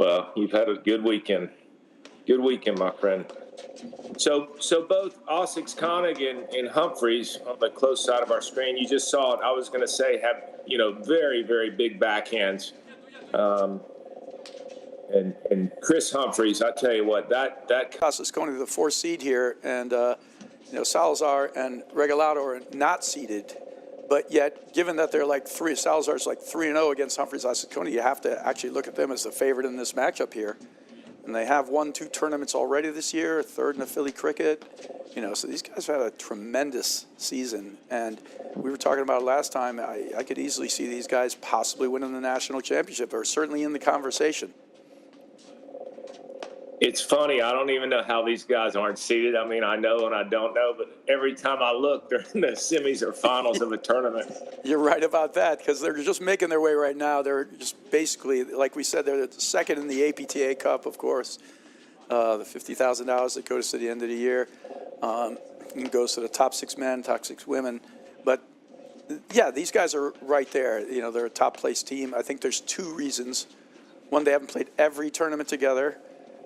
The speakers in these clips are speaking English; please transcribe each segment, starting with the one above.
Well, you've had a good weekend. Good weekend, my friend. So both Osses-Konig and Humphres on the close side of our screen, you just saw it. I was going to say have, very, very big backhands. And Chris Humphres, I tell you what, that Osses-Konig, the 4th seed here, and Salazar and Regaldao are not seeded, but yet given that they're like Salazar's like 3-0 against Humphres, Osses-Konig, you have to actually look at them as the favorite in this matchup here. And they have won 2 tournaments already this year, 3rd in the Philly cricket. So these guys have had a tremendous season. And we were talking about it last time. I could easily see these guys possibly winning the national championship, or certainly in the conversation. It's funny. I don't even know how these guys aren't seeded. I mean, I know and I don't know, but every time I look, they're in the semis or finals of a tournament. You're right about that, because they're just making their way right now. They're just basically, like we said, they're the 2nd in the APTA Cup, of course. The $50,000 that goes to the end of the year and goes to the top 6 men, top 6 women. But, yeah, these guys are right there. They're a top-place team. I think there's 2 reasons. One, they haven't played every tournament together.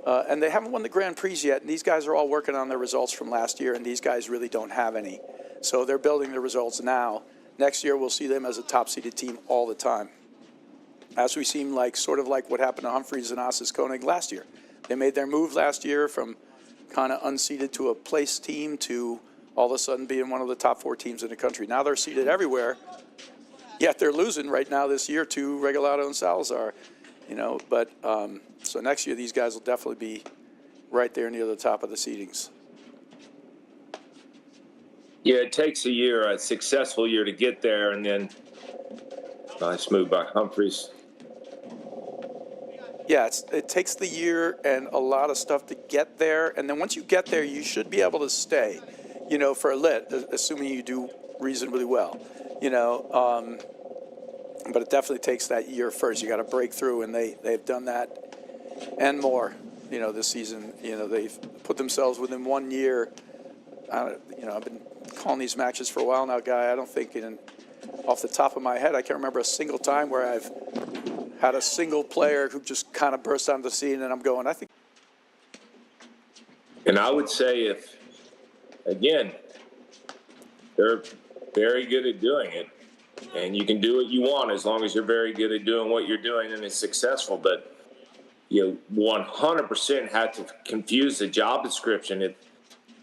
And they haven't won the Grand Prix yet, and these guys are all working on their results from last year, and these guys really don't have any. So they're building their results now. Next year, we'll see them as a top-seeded team all the time. As we seem like, sort of like what happened to Humphres and Osses-Konig last year. They made their move last year from kind of unseeded to a place team to all of a sudden being one of the top 4 teams in the country. Now they're seeded everywhere, yet they're losing right now this year to Regaldao and Salazar. So next year these guys will definitely be right there near the top of the seedings. Yeah, it takes a successful year to get there, and then nice move by Humphres. Yeah, it takes the year and a lot of stuff to get there, and then once you get there, you should be able to stay, for a lit, assuming you do reasonably well, But it definitely takes that year first. You got to break through, and they've done that and more. This season, they've put themselves within 1 year. I've been calling these matches for a while now, Guy. I don't think, off the top of my head, I can't remember a single time where I've had a single player who just kind of burst onto the scene, and I'm going, I think. And I would say again, they're very good at doing it. And you can do what you want as long as you're very good at doing what you're doing and it's successful. But you 100% had to confuse the job description. If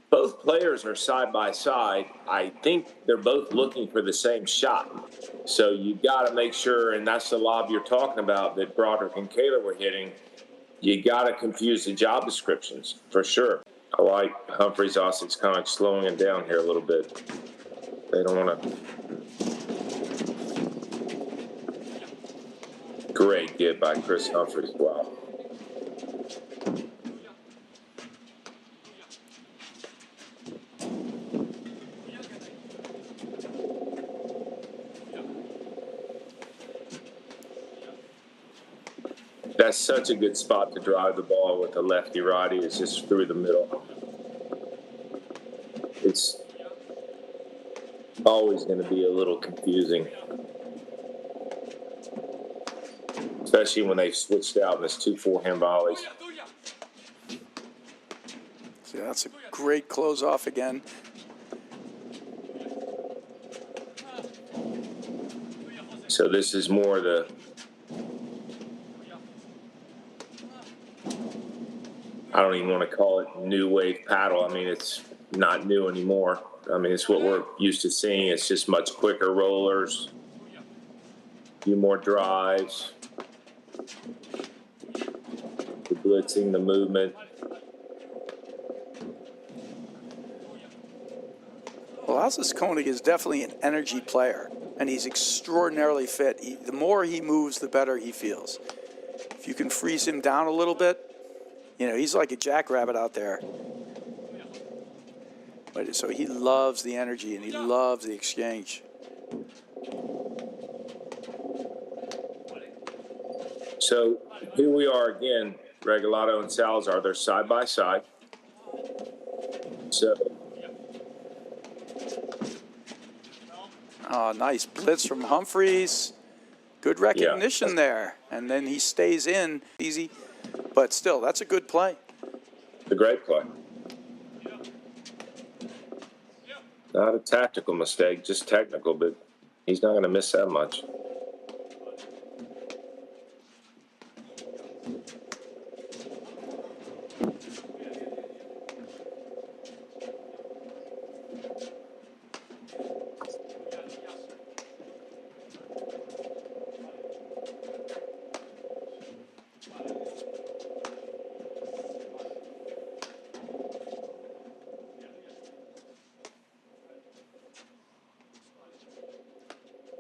both players are side by side, I think they're both looking for the same shot. So you got to make sure, and that's the lob you're talking about that Broderick and Kayla were hitting. You got to confuse the job descriptions for sure. I like Humphres, Osses-Konig slowing it down here a little bit. They don't want to. Great get by Chris Humphres. Wow. That's such a good spot to drive the ball with a lefty-righty. It's just through the middle. It's always going to be a little confusing, especially when they've switched out and it's 2 forehand volleys. So that's a great close off again. So this is more the I don't even want to call it new wave paddle. I mean, it's not new anymore. I mean, it's what we're used to seeing. It's just much quicker rollers, a few more drives, the blitzing, the movement. Well, Osses-Konig is definitely an energy player, and he's extraordinarily fit. The more he moves, the better he feels. If you can freeze him down a little bit, he's like a jackrabbit out there. But so he loves the energy and he loves the exchange. So here we are again, Regaldao and Salazar. They're side by side. So. Oh, nice blitz from Humphres. Good recognition there. And then he stays in. Easy. But still, that's a good play. A great play. Not a tactical mistake, just technical, but he's not going to miss that much.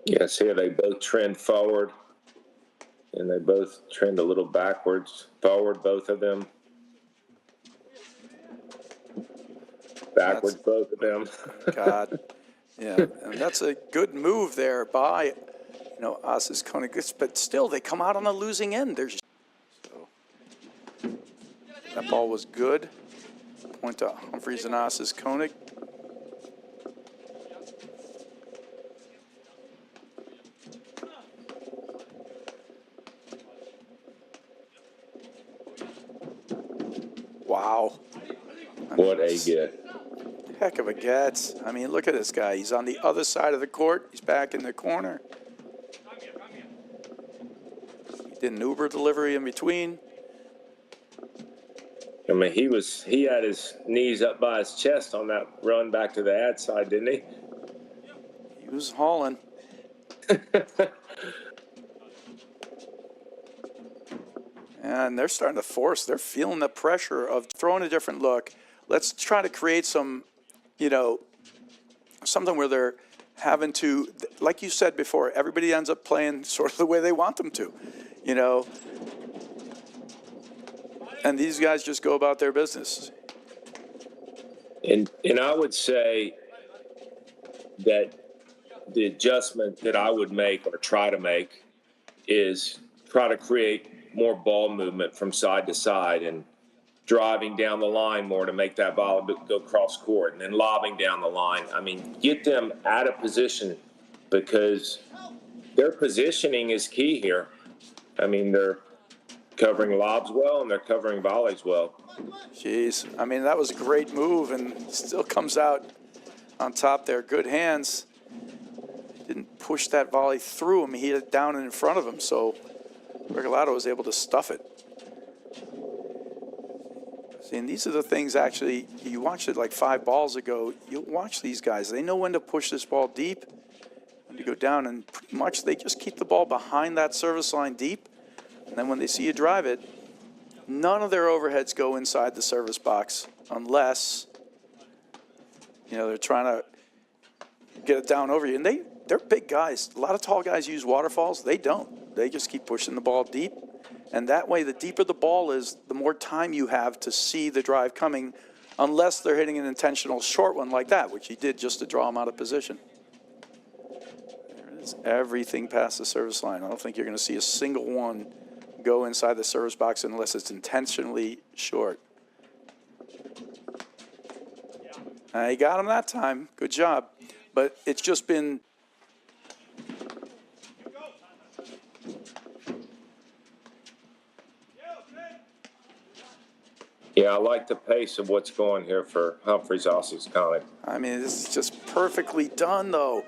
Yes, here they both trend forward, and they both trend a little backwards. Forward, both of them. Backwards, both of them. God, yeah, and that's a good move there by, Osses-Konig. But still, they come out on the losing end. That ball was good. Point to Humphres and Osses-Konig. Wow. What a get. Heck of a get. I mean, look at this guy. He's on the other side of the court. He's back in the corner. He did an Uber delivery in between. I mean, he had his knees up by his chest on that run back to the ad side, didn't he? He was hauling. And they're starting to force. They're feeling the pressure of throwing a different look. Let's try to create some, something where they're having to, like you said before, everybody ends up playing sort of the way they want them to, And these guys just go about their business. And I would say that the adjustment that I would make or try to make is try to create more ball movement from side to side and driving down the line more to make that ball go cross court and then lobbing down the line. I mean, get them out of position because their positioning is key here. I mean, they're covering lobs well and they're covering volleys well. Jeez. I mean, that was a great move and still comes out on top there. Good hands. Didn't push that volley through him. He hit it down and in front of him, so Regaldao was able to stuff it. See, and these are the things actually, you watched it like 5 balls ago. You watch these guys. They know when to push this ball deep, when to go down, and pretty much they just keep the ball behind that service line deep. And then when they see you drive it, none of their overheads go inside the service box unless, they're trying to get it down over you. And they're big guys. A lot of tall guys use waterfalls. They don't. They just keep pushing the ball deep. And that way, the deeper the ball is, the more time you have to see the drive coming, unless they're hitting an intentional short one like that, which he did just to draw him out of position. There it is. Everything past the service line. I don't think you're going to see a single one go inside the service box unless it's intentionally short. He got him that time. Good job. But it's just been... Yeah, I like the pace of what's going here for Humphres Osses-Konig. I mean, this is just perfectly done, though.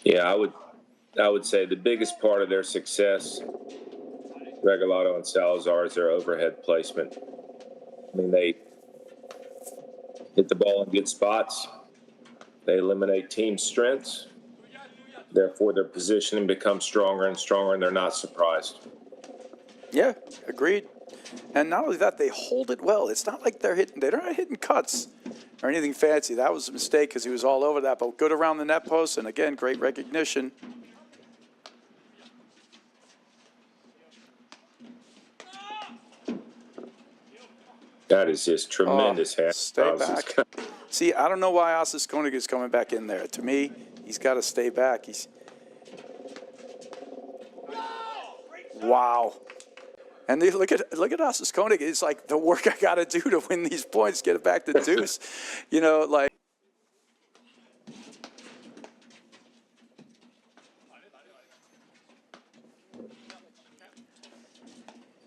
Yeah, I would say the biggest part of their success, Regaldao and Salazar, is their overhead placement. I mean, they hit the ball in good spots. They eliminate team strengths. Therefore, their positioning becomes stronger and stronger, and they're not surprised. Yeah, agreed. And not only that, they hold it well. It's not like they're not hitting cuts or anything fancy. That was a mistake because he was all over that, but good around the net post, and again, great recognition. That is just tremendous. Stay back. See, I don't know why Osses-Konig is coming back in there. To me, he's got to stay back. Wow. And look at Osses-Konig. It's like the work I got to do to win these points, get it back to deuce.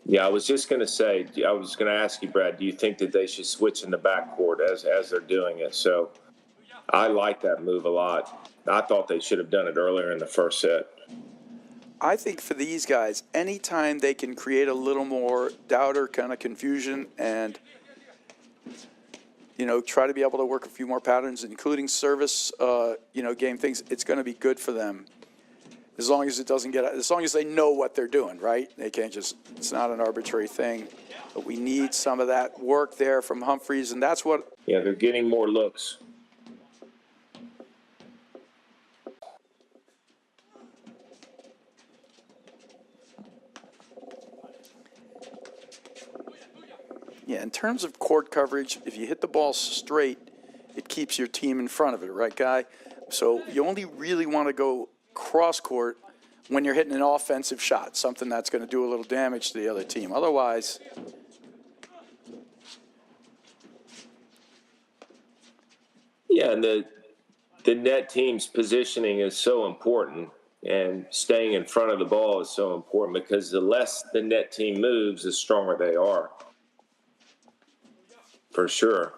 Yeah, I was just going to say, I was going to ask you, Brad, do you think that they should switch in the backcourt as they're doing it? So I like that move a lot. I thought they should have done it earlier in the first set. I think for these guys, anytime they can create a little more doubt or kind of confusion and, try to be able to work a few more patterns, including service, game things, it's going to be good for them. As long as as long as they know what they're doing, right? They can't it's not an arbitrary thing. But we need some of that work there from Humphres, and that's what. Yeah, they're getting more looks. Yeah, in terms of court coverage, if you hit the ball straight, it keeps your team in front of it, right, Guy? So you only really want to go cross court when you're hitting an offensive shot, something that's going to do a little damage to the other team. Otherwise, yeah, and the net team's positioning is so important, and staying in front of the ball is so important because the less the net team moves, the stronger they are. For sure.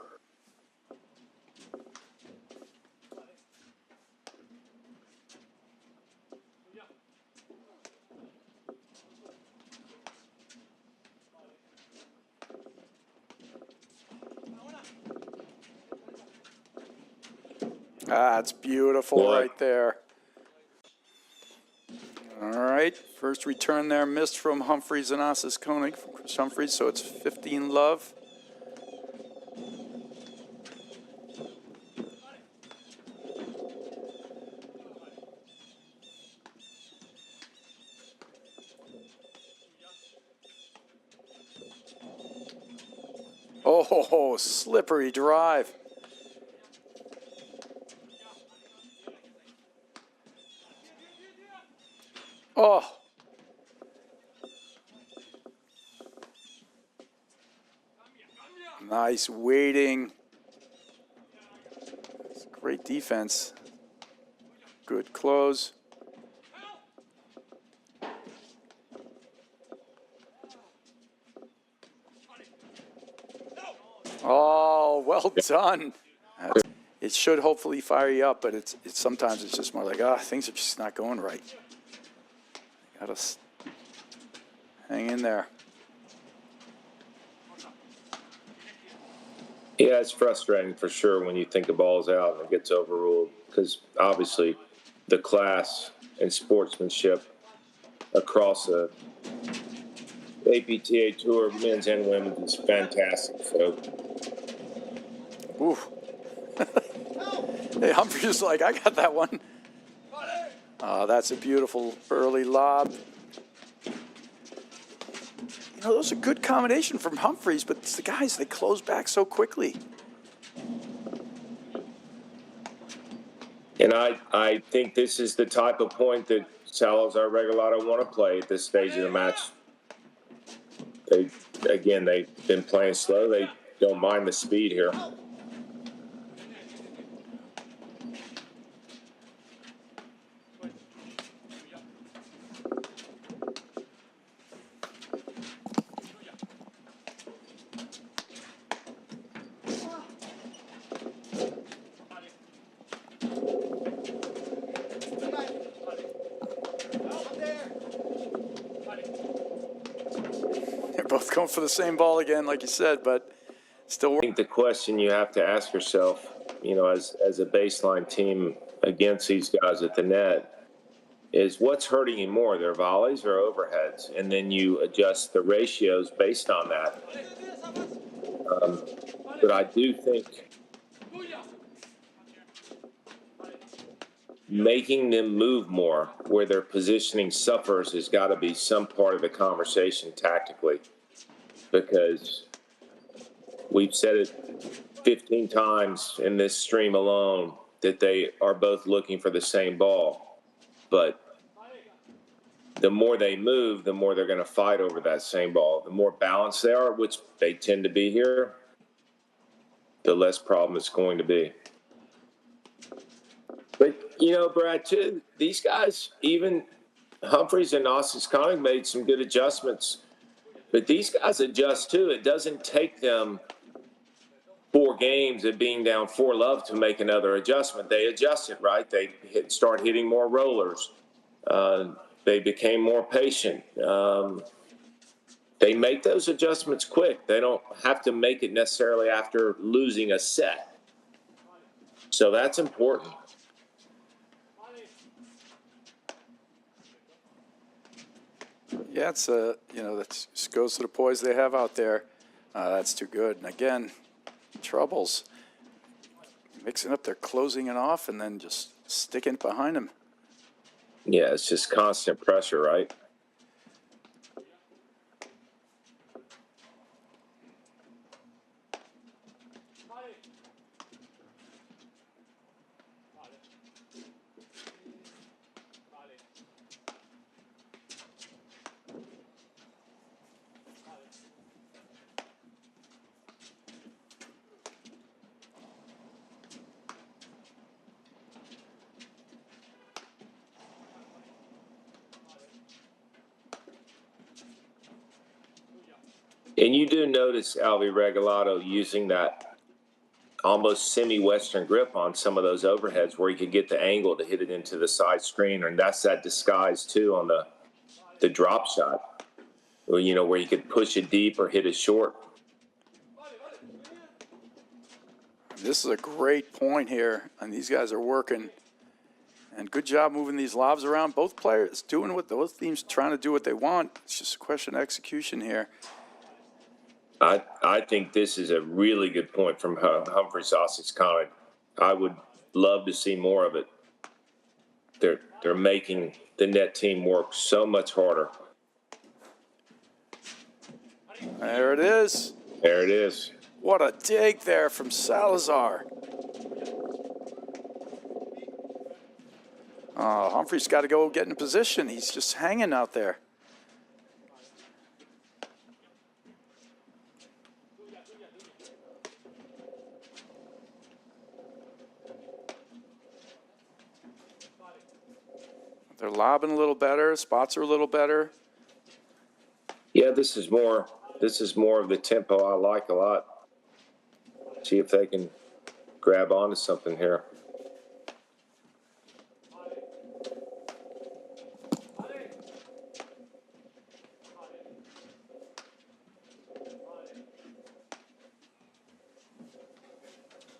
it's beautiful What? right there. All right, first return there missed from Humphres and Osses-Konig from Chris Humphres, so it's 15-love. Oh, slippery drive. Oh. Nice waiting. Great defense. Good close. Oh, well done. It should hopefully fire you up, but it's sometimes it's just more like, things are just not going right. Got to hang in there. Yeah, it's frustrating for sure when you think the ball's out and it gets overruled because obviously the class and sportsmanship across the APTA Tour, men's and women's, is fantastic. So, Ooh. Hey, Humphres is like, I got that one. That's a beautiful early lob. Those are good combination from Humphres, but it's the guys, they close back so quickly. and I think this is the type of point that Salazar Regaldao want to play at this stage of the match. They've been playing slow. They don't mind the speed here. They're both going for the same ball again, like you said, but still I working. think the question you have to ask yourself, as a baseline team against these guys at the net, is what's hurting you more, their volleys or overheads? And then you adjust the ratios based on that. But I do think making them move more where their positioning suffers has got to be some part of the conversation tactically, because we've said it 15 times in this stream alone that they are both looking for the same ball. But the more they move, the more they're going to fight over that same ball. The more balanced they are, which they tend to be here, the less problem it's going to be. But, Brad, too, these guys, even Humphres and Osses-Konig, made some good adjustments But these guys adjust too. It doesn't take them 4 games of being down 4-love to make another adjustment. They adjust it, right? They start hitting more rollers. They became more patient. They make those adjustments quick. They don't have to make it necessarily after losing a set. So that's important. Yeah, it's that just goes to the poise they have out there. That's too good. And again, troubles. Mixing up their closing and off and then just sticking it behind them. Yeah, it's just constant pressure, right? And you do notice Alvy Regaldao using that almost semi-Western grip on some of those overheads where he could get the angle to hit it into the side screen, and that's that disguise too on the drop shot, where you could push it deep or hit it short. This is a great point here, and these guys are working. And good job moving these lobs around. Both players doing what both teams trying to do what they want. It's just a question of execution here. I think this is a really good point from Humphres Osses-Konig. I would love to see more of it. They're making the net team work so much harder. There it is. There it is. What a dig there from Salazar. Humphries got to go get in position. He's just hanging out there. They're lobbing a little better. Spots are a little better. Yeah, this is more of the tempo I like a lot. See if they can grab onto something here.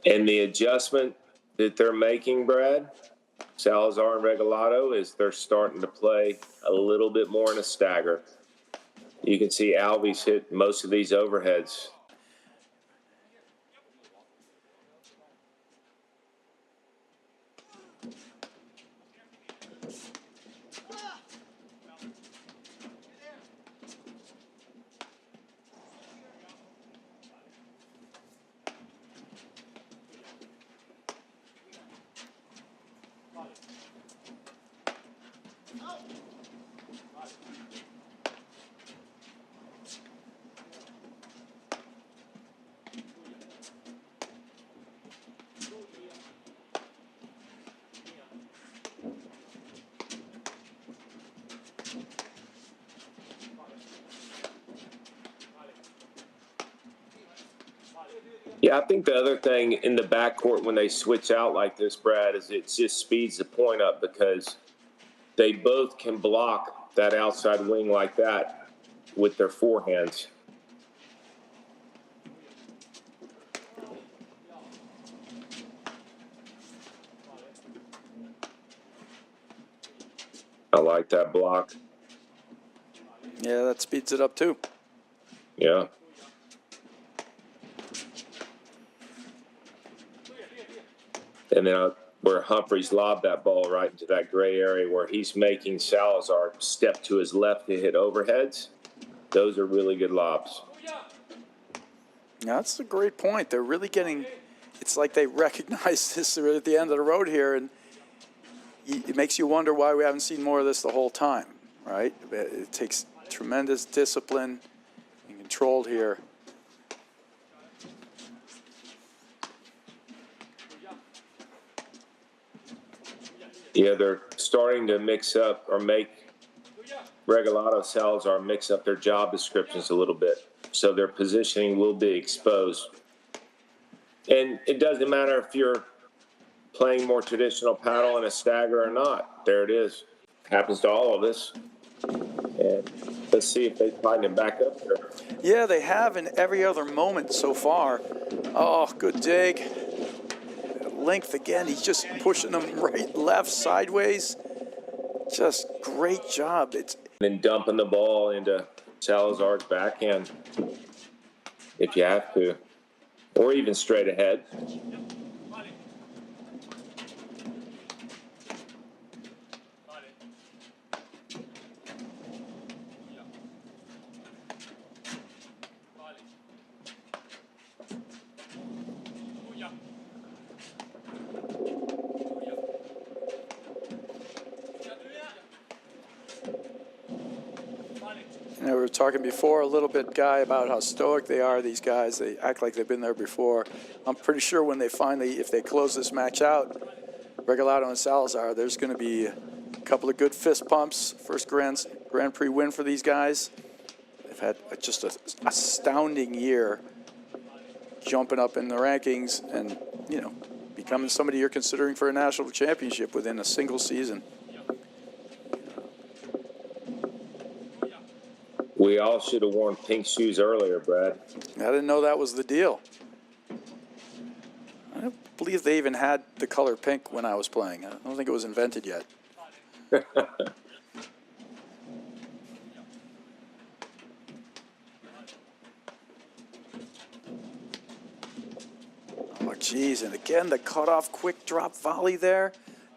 And the adjustment that they're making, Brad, Salazar and Regaldao, is they're starting to play a little bit more in a stagger. You can see Alvy's hit most of these overheads. Yeah, I think the other thing in the backcourt when they switch out like this, Brad, is it just speeds the point up because they both can block that outside wing like that with their forehands. I like that block. Yeah, that speeds it up too. Yeah. And then where Humphries lobbed that ball right into that gray area where he's making Salazar step to his left to hit overheads, those are really good lobs. Yeah, that's a great point. They're really getting – it's like they recognize this at the end of the road here, and it makes you wonder why we haven't seen more of this the whole time, right? It takes tremendous discipline and control here. Yeah, they're starting to mix up or make Regaldao, Salazar mix up their job descriptions a little bit, so their positioning will be exposed. And it doesn't matter if you're playing more traditional paddle in a stagger or not. There it is. Happens to all of us. And let's see if they tighten it back up here. Yeah, they have in every other moment so far. Oh, good dig. Length again. He's just pushing them right, left, sideways. Just great job. It's Then dumping the ball into Salazar's backhand if you have to, or even straight ahead. You know, we were talking before a little bit, Guy, about how stoic they are, these guys. They act like they've been there before. I'm pretty sure when they finally, if they close this match out, Regaldao and Salazar, there's going to be a couple of good fist pumps. First Grand Prix win for these guys. They've had just an astounding year jumping up in the rankings and, you know, becoming somebody you're considering for a national championship within a single season. We all should have worn pink shoes earlier, Brad. I didn't know that was the deal. I don't believe they even had the color pink when I was playing. I don't think it was invented yet. Oh, geez. And again, the cutoff quick drop volley there.